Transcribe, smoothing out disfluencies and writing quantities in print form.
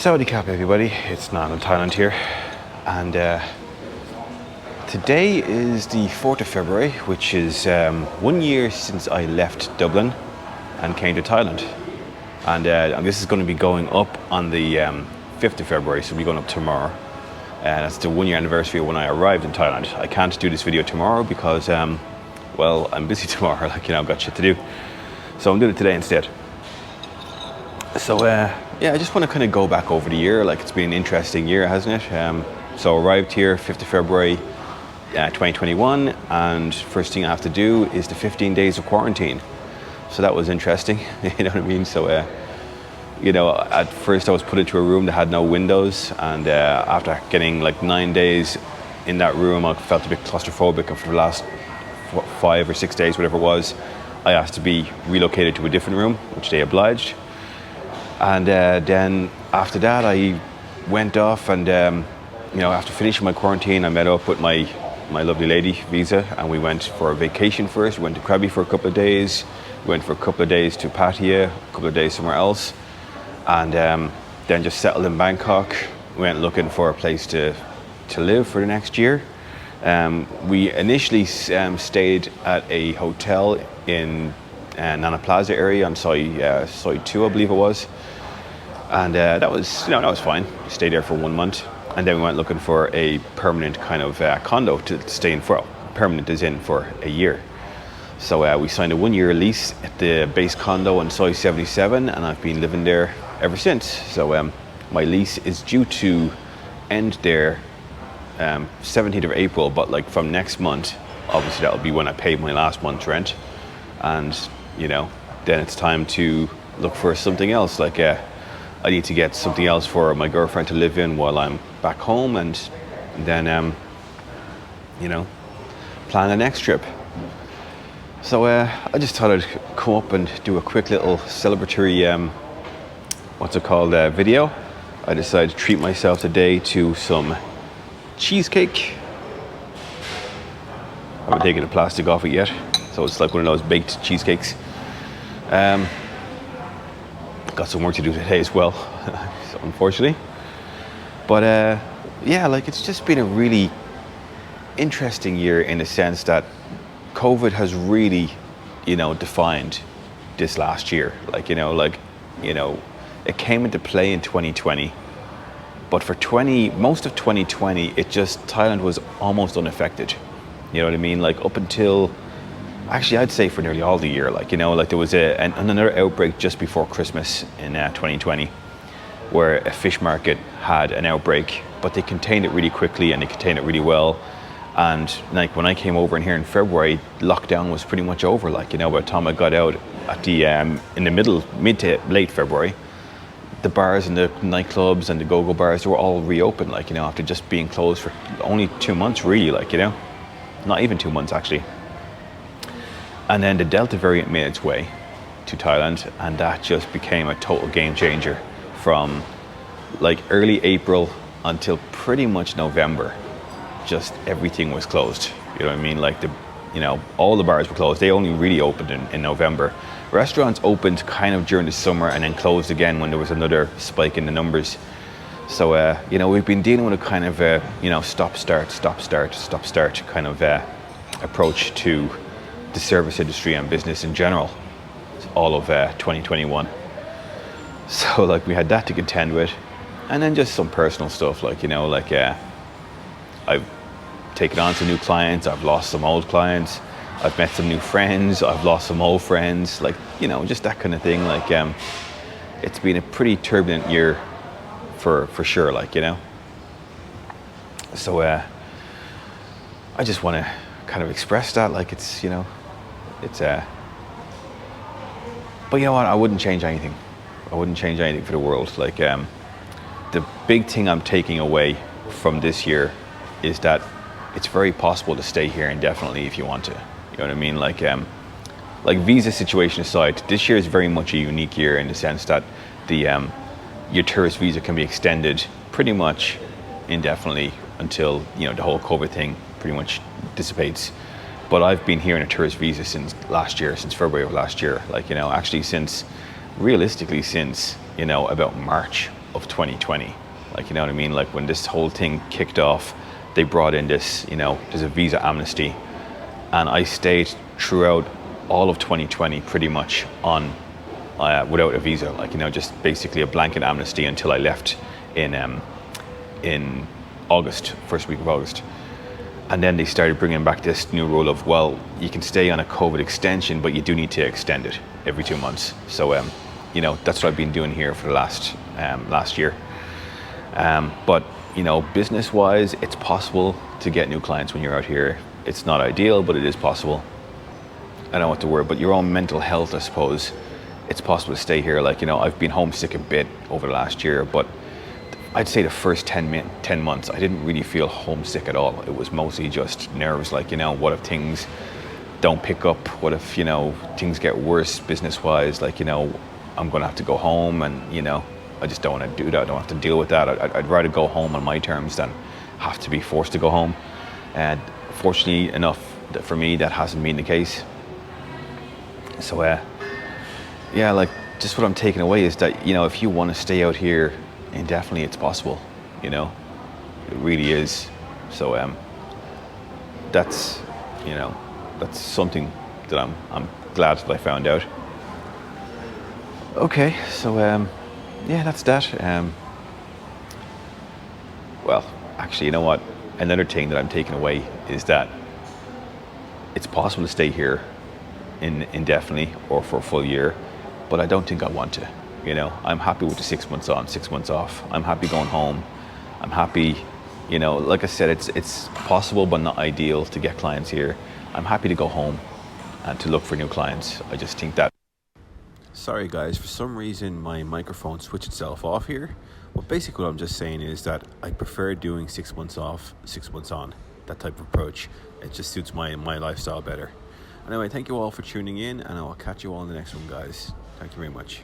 Saudi Cap, everybody. It's Nan in Thailand here, and today is the 4th of February, which is 1 year since I left Dublin and came to Thailand. And this is going to be going up on the 5th of February, so we'll be going up tomorrow. That's the 1 year anniversary of when I arrived in Thailand. I can't do this video tomorrow because, well, I'm busy tomorrow, I've got shit to do. So I'm doing it today instead. So yeah, I just want to kind of go back over the year. It's been an interesting year, hasn't it? So I arrived here 5th of February 2021, and first thing I have to do is the 15 days of quarantine. So that was interesting, you know what I mean? So at first I was put into a room that had no windows, and after getting 9 days in that room, I felt a bit claustrophobic, and for the last 5 or 6 days, whatever it was, I asked to be relocated to a different room, which they obliged. And then after that, I went off, and after finishing my quarantine, I met up with my lovely lady, Visa, and we went for a vacation first. We went to Krabi for a couple of days. We went for a couple of days to Pattaya, a couple of days somewhere else, and then just settled in Bangkok. We went looking for a place to live for the next year. We initially stayed at a hotel in Nana Plaza area on Soi 2, I believe it was. And that was fine. We stayed there for 1 month, and then we went looking for a permanent kind of condo to stay in for. Permanent is in for a year. So we signed a 1 year lease at the base condo on Soi 77, and I've been living there ever since. So my lease is due to end there 17th of April, but from next month, obviously that'll be when I paid my last month's rent, and then it's time to look for something else. I need to get something else for my girlfriend to live in while I'm back home, and then plan the next trip. So I just thought I'd come up and do a quick little celebratory video. I decided to treat myself today to some cheesecake. I haven't taken the plastic off it yet, so it's like one of those baked cheesecakes. Got some work to do today as well, so unfortunately. But yeah, it's just been a really interesting year in the sense that COVID has really, defined this last year. It came into play in 2020, but for most of 2020, Thailand was almost unaffected. You know what I mean? Up until, actually, I'd say for nearly all the year, there was another outbreak just before Christmas in 2020, where a fish market had an outbreak, but they contained it really quickly and they contained it really well. And when I came over in here in February, lockdown was pretty much over. By the time I got out at the in the mid to late February, the bars and the nightclubs and the go-go bars, they were all reopened. After just being closed for only 2 months, really. Not even 2 months actually. And then the Delta variant made its way to Thailand, and that just became a total game changer from early April until pretty much November. Just everything was closed. You know what I mean? All the bars were closed. They only really opened in November. Restaurants opened kind of during the summer and then closed again when there was another spike in the numbers. So, we've been dealing with a kind of, stop-start kind of approach to the service industry and business in general, all of 2021. So we had that to contend with, and then just some personal stuff I've taken on some new clients, I've lost some old clients, I've met some new friends, I've lost some old friends, just that kind of thing. It's been a pretty turbulent year for sure, So I just want to kind of express that, but you know what, I wouldn't change anything. I wouldn't change anything for the world. The big thing I'm taking away from this year is that it's very possible to stay here indefinitely if you want to. You know what I mean? Visa situation aside, this year is very much a unique year in the sense that your tourist visa can be extended pretty much indefinitely until the whole COVID thing pretty much dissipates. But I've been here in a tourist visa since last year, since February of last year. Actually realistically since about March of 2020. Like, you know what I mean? Like when this whole thing kicked off, they brought in this, you know, there's a visa amnesty, and I stayed throughout all of 2020 pretty much on without a visa, like, you know, just basically a blanket amnesty until I left in August, first week of August. And then they started bringing back this new rule of, well, you can stay on a COVID extension, but you do need to extend it every 2 months. So, you know, that's what I've been doing here for the last year. But, you know, business-wise, it's possible to get new clients when you're out here. It's not ideal, but it is possible. I don't know what to worry, but your own mental health, I suppose, it's possible to stay here. Like, you know, I've been homesick a bit over the last year, but I'd say the first 10 months, I didn't really feel homesick at all. It was mostly just nerves, like, you know, what if things don't pick up? What if, you know, things get worse business-wise? Like, you know, I'm going to have to go home, and, you know, I just don't want to do that. I don't have to deal with that. I'd rather go home on my terms than have to be forced to go home. And fortunately enough, for me, that hasn't been the case. So, yeah, like, just what I'm taking away is that, you know, if you want to stay out here indefinitely, it's possible, you know, it really is. So, that's, you know, that's something that I'm glad that I found out. Okay, so, yeah, that's that. Well, actually, you know what? Another thing that I'm taking away is that it's possible to stay here indefinitely or for a full year, but I don't think I want to. You know, I'm happy with the 6 months on, 6 months off. I'm happy going home. I'm happy, you know, like I said, it's possible but not ideal to get clients here. I'm happy to go home and to look for new clients. I just think that. Sorry guys, for some reason my microphone switched itself off here. But basically what I'm just saying is that I prefer doing 6 months off, 6 months on, that type of approach. It just suits my lifestyle better. Anyway, thank you all for tuning in, and I'll catch you all in the next one, guys. Thank you very much.